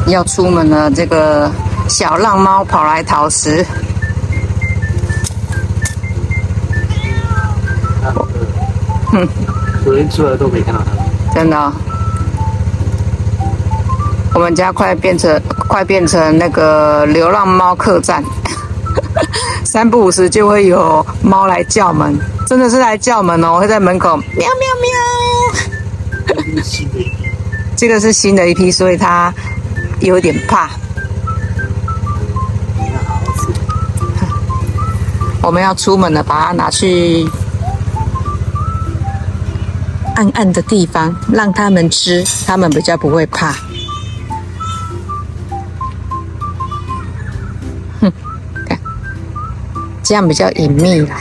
要出门了，这个小浪猫跑来讨食。昨天出来都没看到它。真的、哦，我们家快变成那个流浪猫客栈，三不五时就会有猫来叫门，真的是来叫门哦，会在门口喵喵喵。这个是新的一批，所以它有点怕。我们要出门了，把它拿去暗暗的地方，让它们吃，它们比较不会怕。哼，看，这样比较隐秘啦。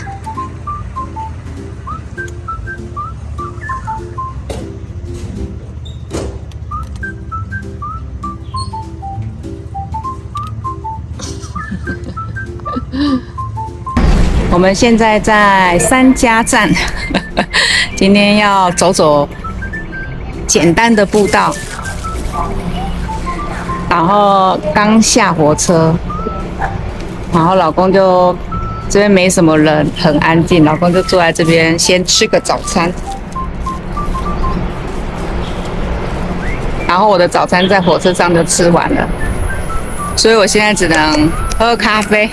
我们现在在三家站，今天要走走简单的步道，然后刚下火车，然后老公就这边没什么人，很安静，老公就坐在这边先吃个早餐，然后我的早餐在火车上就吃完了，所以我现在只能喝咖啡。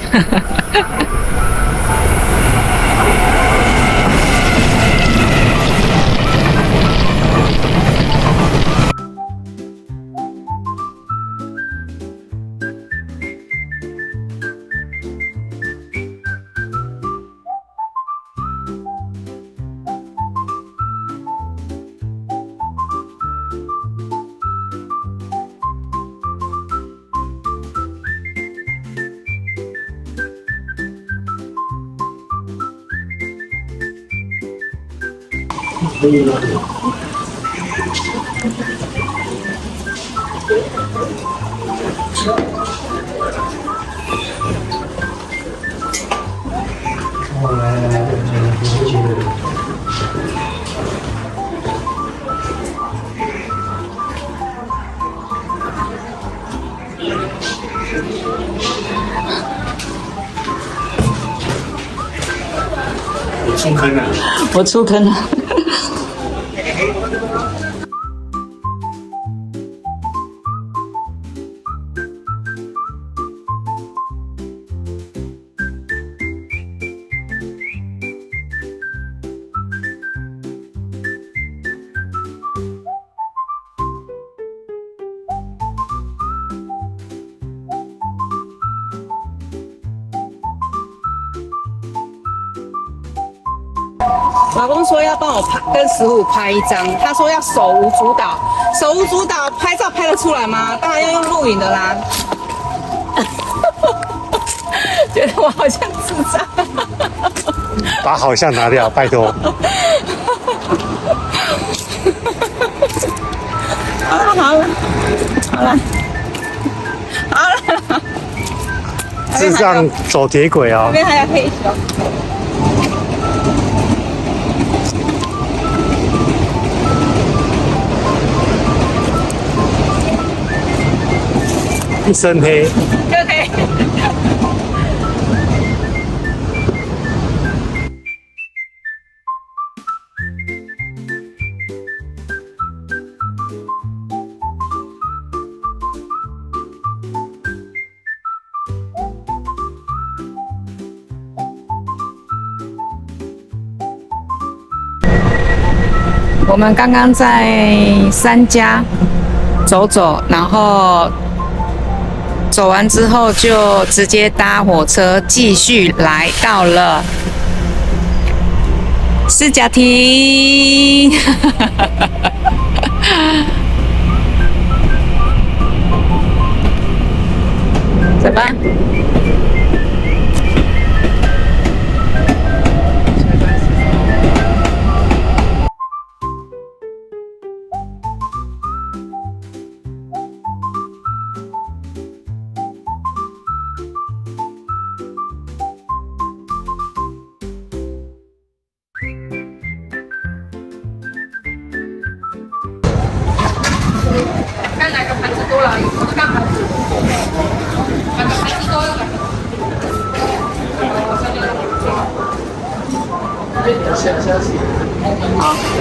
我出坑了，我出坑了。老公说要帮我拍，跟师傅拍一张。他说要手无足蹈，手无足蹈拍照拍得出来吗？当然要用录影的啦。觉得我好像智障。把好像拿掉，拜托。好了好了好了好了。智障走铁轨哦这。边还有黑熊。一身黑，就可以。我们刚刚在三家走走，然后走完之后就直接搭火车，继续来到了四甲亭。走吧。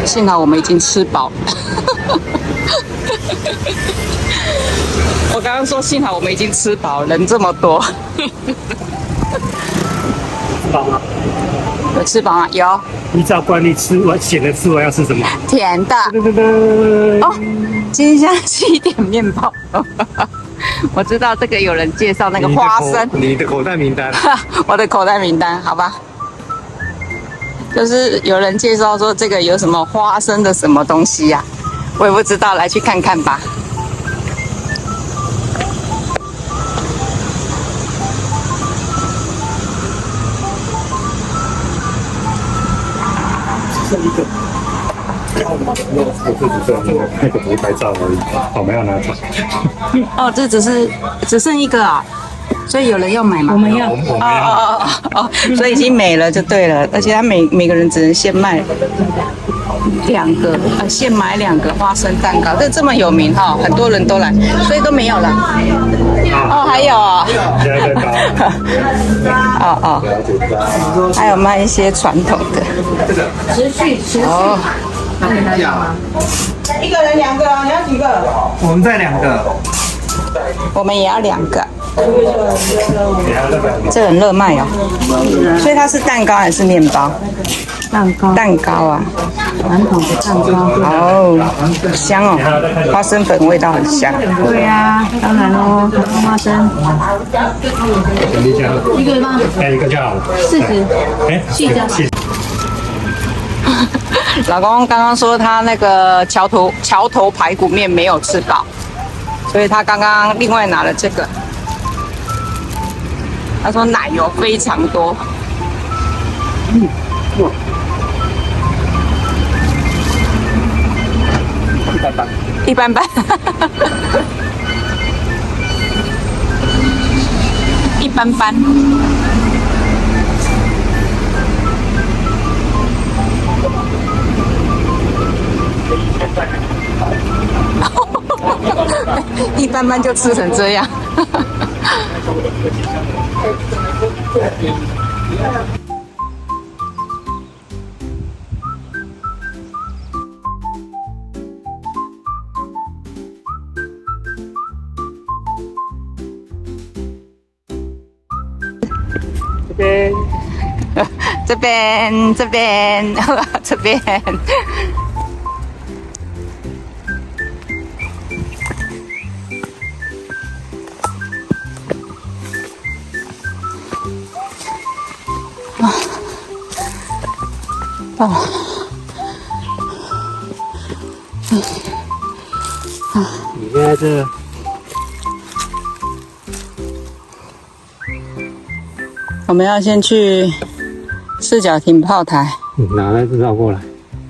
幸好我们已经吃饱。我刚刚说幸好我们已经吃饱，人这么多。饱吗？有吃饱吗？有。依照惯例吃完咸的吃完要吃什么？甜的。噔噔噔哦，今天吃一点面包。我知道这个有人介绍那个花生。你的口袋名单。我的口袋名单，好吧。就是有人介绍说这个有什么花生的什么东西呀、我也不知道，来去看看吧。只剩一个。我这只剩那个不是拍照而已，我们要拿走。哦，这只剩一个啊，所以有人要买吗？我们要所以已经没了就对了，而且他每个人只能先卖2个，现买2个花生蛋糕，这么有名哈、很多人都来，所以都没有了。哦，还有啊、现在在还有卖一些传统的。持续。哦，一个人2个啊，你要几个？我们再2个，我们也要2个。你还要再买什么？这很热卖哦，所以它是蛋糕还是面包？蛋糕，蛋糕啊，传统的蛋糕。哦，香哦，花生粉味道很香。对呀、当然喽，花生你讲一个吗？一个就好了。 40，哎，细的老公刚刚说他那个桥头排骨面没有吃饱，所以他刚刚另外拿了这个。他说奶油非常多。一般般。一般般。一般般就吃成这样。这边，这边，这边。到了。你现在这我们要先去四角亭炮台，拿来绕过来，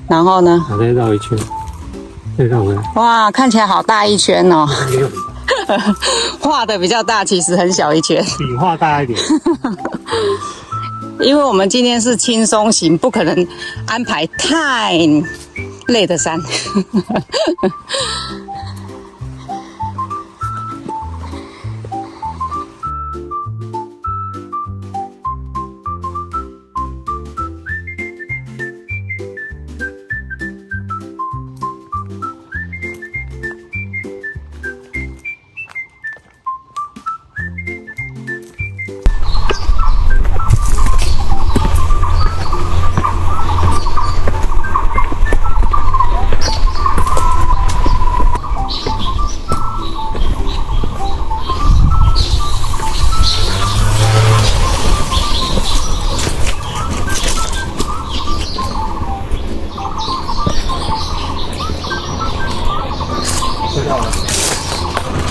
然后呢？拿再绕一圈，再绕回来。哇，看起来好大一圈哦！没有，画的比较大，其实很小一圈。笔画大一点。因为我们今天是轻松行，不可能安排太累的山。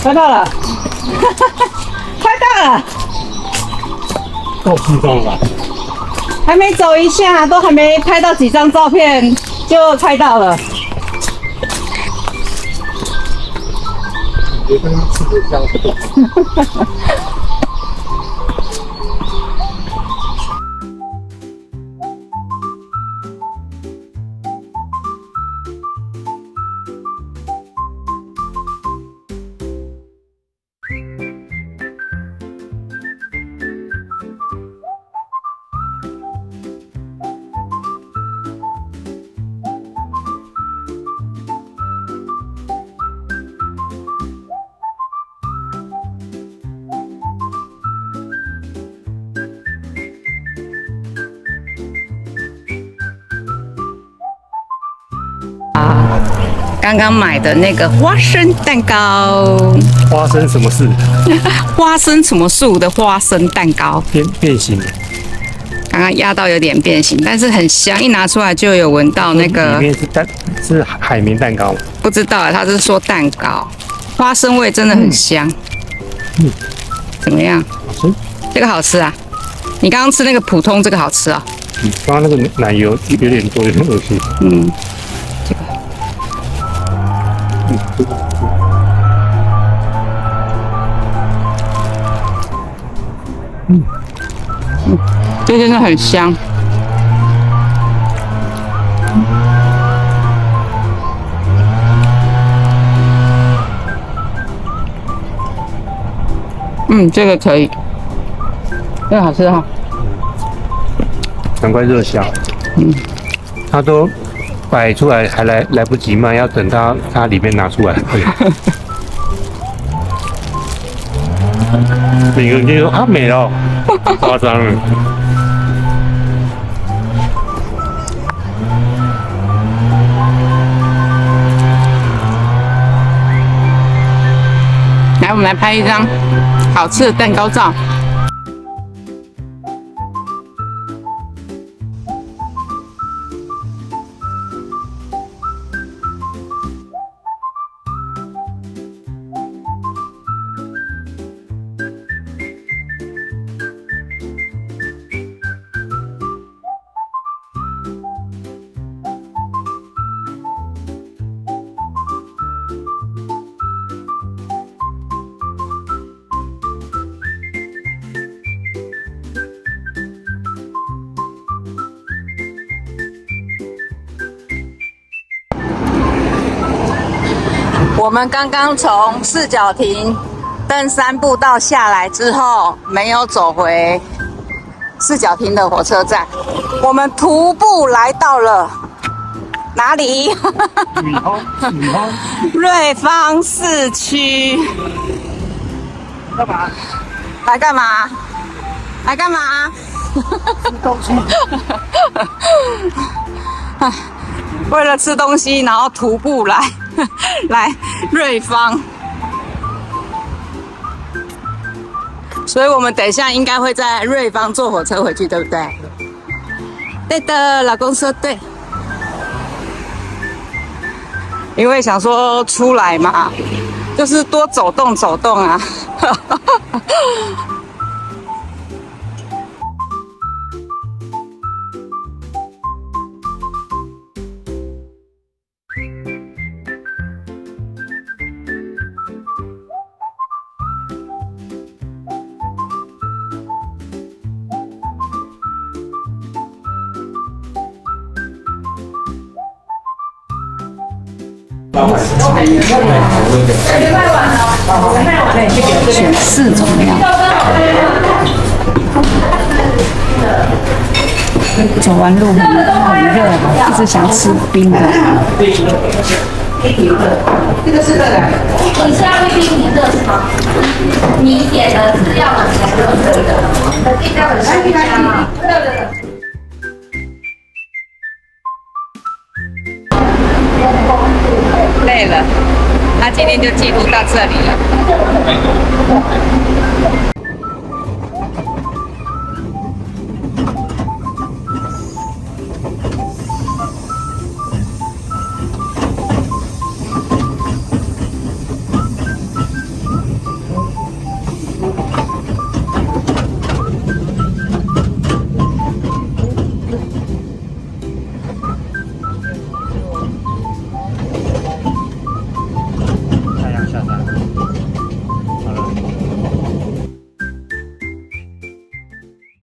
快到了，快到了，够轻松了吧？还没走一下，都还没拍到几张照片，就拍到了。觉得吃不香。刚刚买的那个花生蛋糕，花生什么事？花生什么树的花生蛋糕，变形的，刚刚压到有点变形，但是很香，一拿出来就有闻到那个。里面是海绵蛋糕吗？不知道啊，他是说蛋糕，花生味真的很香。怎么样？好吃。这个好吃啊？你刚刚吃那个普通，这个好吃啊？刚刚那个奶油有点多，有点恶心。这个。这真的很香。这个可以，这个好吃哈。难怪热销。它都摆出来还来不及卖，要等它里面拿出来。每个人就说啊没了，夸张了。来，我们来拍一张好吃的蛋糕照。我们刚刚从四角亭登山步道下来之后，没有走回四角亭的火车站，我们徒步来到了哪里？瑞芳市区。干嘛？来干嘛？来干嘛？吃东西。为了吃东西，然后徒步来瑞芳，所以我们等一下应该会在瑞芳坐火车回去，对不对？对的，老公说对。因为想说出来嘛，就是多走动走动啊。选4种料。走完路很热，一直想吃冰的。这个是热的。你是要冰你热是吗？你点的是要冷的，热的，这标的是加吗？热的。累了，那今天就记录到这里了。